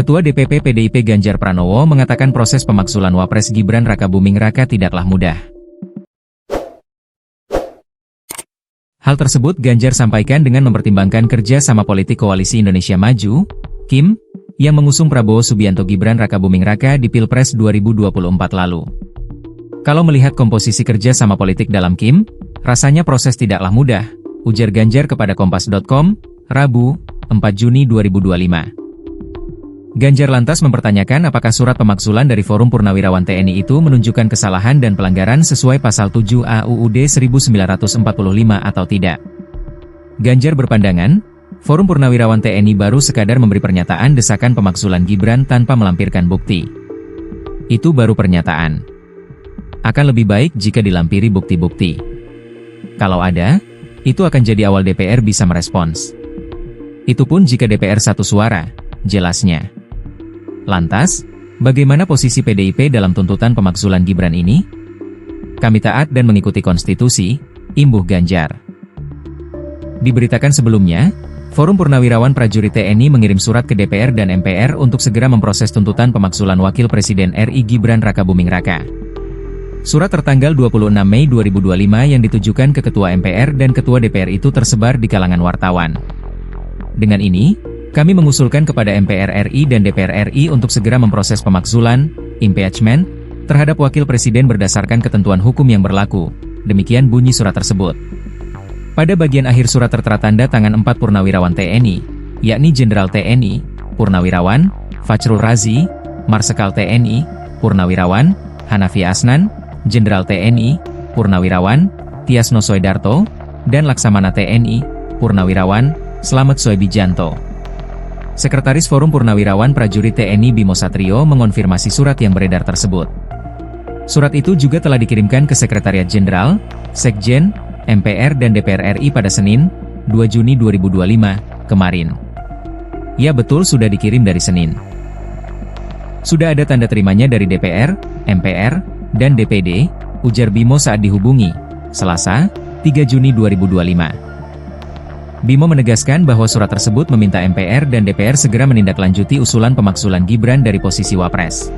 Ketua DPP PDIP Ganjar Pranowo mengatakan proses pemaksulan Wapres Gibran Rakabuming Raka tidaklah mudah. Hal tersebut Ganjar sampaikan dengan mempertimbangkan kerja sama politik Koalisi Indonesia Maju, KIM, yang mengusung Prabowo Subianto Gibran Rakabuming Raka di Pilpres 2024 lalu. Kalau melihat komposisi kerja sama politik dalam KIM, rasanya proses tidaklah mudah, ujar Ganjar kepada Kompas.com, Rabu, 4 Juni 2025. Ganjar lantas mempertanyakan apakah surat pemaksulan dari Forum Purnawirawan TNI itu menunjukkan kesalahan dan pelanggaran sesuai pasal 7 AUUD 1945 atau tidak. Ganjar berpandangan, Forum Purnawirawan TNI baru sekadar memberi pernyataan desakan pemaksulan Gibran tanpa melampirkan bukti. Itu baru pernyataan. Akan lebih baik jika dilampiri bukti-bukti. Kalau ada, itu akan jadi awal DPR bisa merespons. Itu pun jika DPR satu suara, jelasnya. Lantas, bagaimana posisi PDIP dalam tuntutan pemaksulan Gibran ini? Kami taat dan mengikuti konstitusi, imbuh Ganjar. Diberitakan sebelumnya, Forum Purnawirawan Prajurit TNI mengirim surat ke DPR dan MPR untuk segera memproses tuntutan pemaksulan Wakil Presiden RI Gibran Rakabuming Raka. Surat tertanggal 26 Mei 2025 yang ditujukan ke Ketua MPR dan Ketua DPR itu tersebar di kalangan wartawan. Dengan ini, kami mengusulkan kepada MPR RI dan DPR RI untuk segera memproses pemaksulan, impeachment, terhadap Wakil Presiden berdasarkan ketentuan hukum yang berlaku. Demikian bunyi surat tersebut. Pada bagian akhir surat tertera tanda tangan 4 Purnawirawan TNI, yakni Jenderal TNI, Purnawirawan, Fachrul Razi, Marsekal TNI, Purnawirawan, Hanafi Asnan, Jenderal TNI, Purnawirawan, Tiasno Soedarto, dan Laksamana TNI, Purnawirawan, Slamet Soebijanto. Sekretaris Forum Purnawirawan Prajurit TNI Bimo Satrio mengonfirmasi surat yang beredar tersebut. Surat itu juga telah dikirimkan ke Sekretariat Jenderal, Sekjen, MPR dan DPR RI pada Senin, 2 Juni 2025, kemarin. Ya betul sudah dikirim dari Senin. Sudah ada tanda terimanya dari DPR, MPR, dan DPD, ujar Bimo saat dihubungi, Selasa, 3 Juni 2025. Bimo menegaskan bahwa surat tersebut meminta MPR dan DPR segera menindaklanjuti usulan pemaksulan Gibran dari posisi Wapres.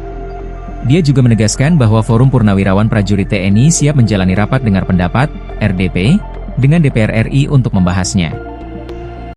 Dia juga menegaskan bahwa Forum Purnawirawan Prajurit TNI siap menjalani rapat dengar pendapat, RDP, dengan DPR RI untuk membahasnya.